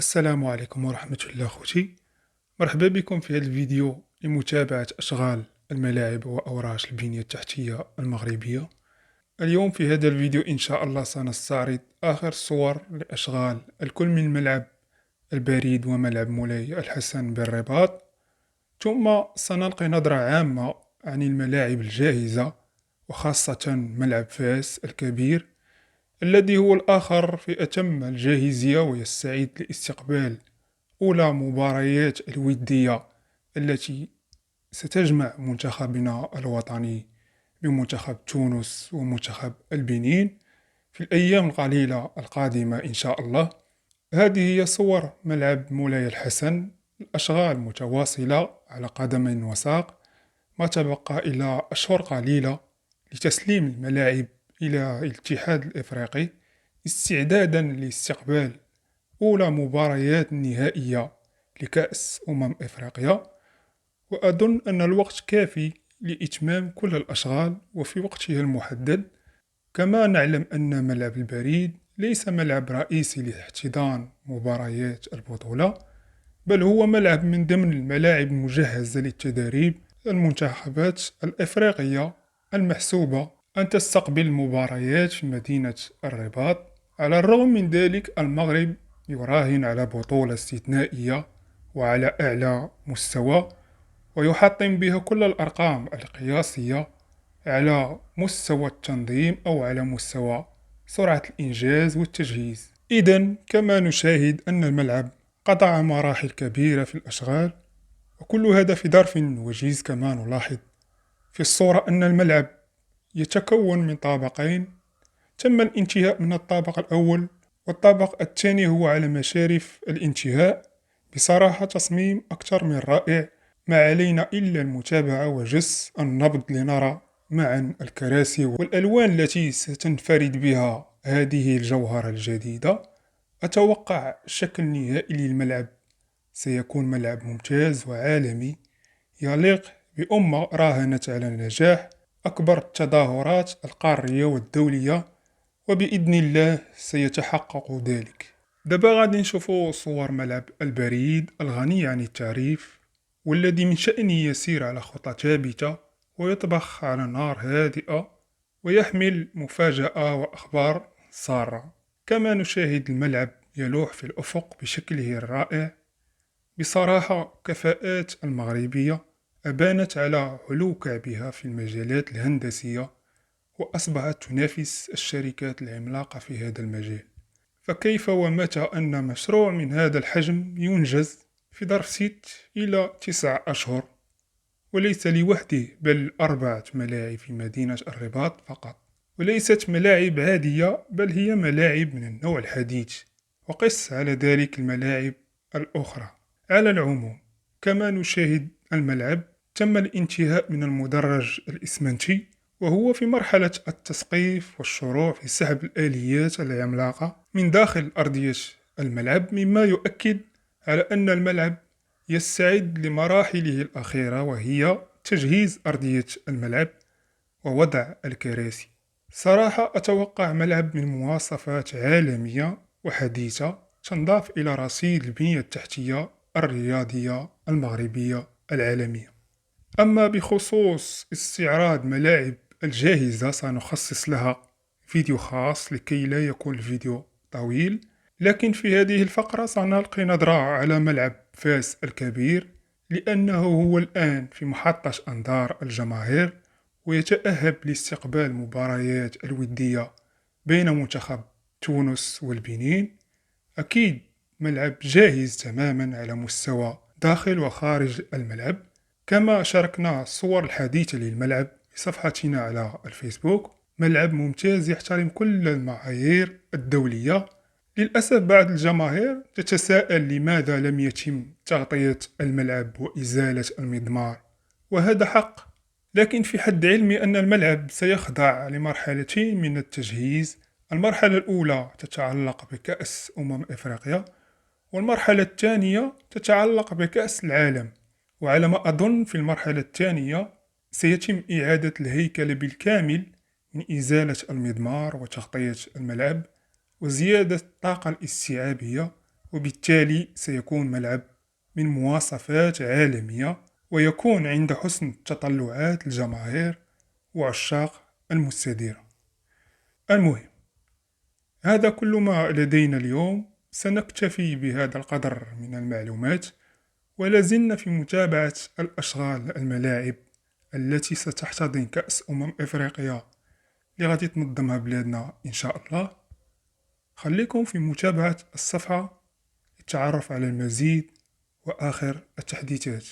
السلام عليكم ورحمة الله خوتي. مرحبا بكم في هذا الفيديو لمتابعة أشغال الملاعب وأوراش البنية التحتية المغربية. اليوم في هذا الفيديو إن شاء الله سنستعرض آخر صور لأشغال الكل من ملعب البريد وملعب مولاي الحسن بالرباط، ثم سنلقي نظرة عامة عن الملاعب الجاهزة وخاصة ملعب فاس الكبير الذي هو الآخر في أتم الجاهزية ويستعد لاستقبال أولى مباريات الودية التي ستجمع منتخبنا الوطني بمنتخب تونس ومنتخب البنين في الأيام القليلة القادمة إن شاء الله. هذه هي صور ملعب مولاي الحسن، الأشغال متواصلة على قدم وساق، ما تبقى إلى أشهر قليلة لتسليم الملاعب إلى الاتحاد الإفريقي استعدادا لاستقبال أولى مباريات نهائية لكأس إفريقيا. وأظن أن الوقت كافي لإتمام كل الأشغال وفي وقتها المحدد. كما نعلم أن ملعب البريد ليس ملعب رئيسي لاحتضان مباريات البطولة، بل هو ملعب من ضمن الملاعب المجهزة للتدريب المنتخبات الإفريقية المحسوبة أن تستقبل المباريات في مدينة الرباط. على الرغم من ذلك المغرب يراهن على بطولة استثنائية وعلى أعلى مستوى، ويحطم بها كل الأرقام القياسية على مستوى التنظيم أو على مستوى سرعة الإنجاز والتجهيز. إذن كما نشاهد أن الملعب قطع مراحل كبيرة في الأشغال، وكل هذا في ظرف وجيز. كما نلاحظ في الصورة أن الملعب يتكون من طابقين، تم الانتهاء من الطابق الأول والطابق الثاني هو على مشارف الانتهاء. بصراحة تصميم أكثر من رائع، ما علينا إلا المتابعة وجس النبض لنرى معا الكراسي والألوان التي ستنفرد بها هذه الجوهرة الجديدة. أتوقع الشكل النهائي للملعب سيكون ملعب ممتاز وعالمي يليق بأمة راهنت على نجاح أكبر التظاهرات القارية والدولية، وبإذن الله سيتحقق ذلك. دابا غادي نشوفوا صور ملعب البريد الغني عن التعريف، والذي من شأنه يسير على خطى ثابتة ويطبخ على نار هادئة ويحمل مفاجأة وأخبار سارة. كما نشاهد الملعب يلوح في الأفق بشكله الرائع. بصراحة كفاءات المغربية أبانت على علو كعبها في المجالات الهندسية، وأصبحت تنافس الشركات العملاقة في هذا المجال. فكيف ومتى أن مشروع من هذا الحجم ينجز في ظرف 6 إلى 9 أشهر، وليس لوحده بل 4 ملاعب في مدينة الرباط فقط، وليست ملاعب عادية بل هي ملاعب من النوع الحديث، وقس على ذلك الملاعب الأخرى. على العموم كما نشاهد الملعب تم الانتهاء من المدرج الإسمنتي، وهو في مرحلة التسقيف والشروع في سحب الآليات العملاقة من داخل أرضية الملعب، مما يؤكد على أن الملعب يستعد لمراحله الأخيرة، وهي تجهيز أرضية الملعب ووضع الكراسي. صراحة أتوقع ملعب من مواصفات عالمية وحديثة تنضاف إلى رصيد البنية التحتية الرياضية المغربية العالمية. أما بخصوص استعراض ملاعب الجاهزة سنخصص لها فيديو خاص لكي لا يكون الفيديو طويل، لكن في هذه الفقرة سنلقي نظرة على ملعب فاس الكبير، لأنه هو الآن في محطة أنظار الجماهير ويتأهب لاستقبال مباريات الودية بين منتخب تونس والبنين. أكيد ملعب جاهز تماما على مستوى داخل وخارج الملعب. كما شاركنا الصور الحديثة للملعب في صفحتنا على الفيسبوك. ملعب ممتاز يحترم كل المعايير الدولية. للأسف بعض الجماهير تتساءل لماذا لم يتم تغطية الملعب وإزالة المضمار، وهذا حق، لكن في حد علمي أن الملعب سيخضع لمرحلتين من التجهيز. المرحلة الأولى تتعلق بكأس إفريقيا، والمرحلة الثانية تتعلق بكأس العالم. وعلى ما أظن في المرحلة الثانية سيتم إعادة الهيكل بالكامل من إزالة المضمار وتغطية الملعب وزيادة الطاقة الاستيعابية وبالتالي سيكون ملعب من مواصفات عالمية، ويكون عند حسن تطلعات الجماهير وعشاق المستديرة. المهم، هذا كل ما لدينا اليوم. سنكتفي بهذا القدر من المعلومات، ولازلنا في متابعة الأشغال الملاعب التي ستحتضن كأس إفريقيا اللي غادي تنظمها بلادنا إن شاء الله. خليكم في متابعة الصفحة للتعرف على المزيد وآخر التحديثات.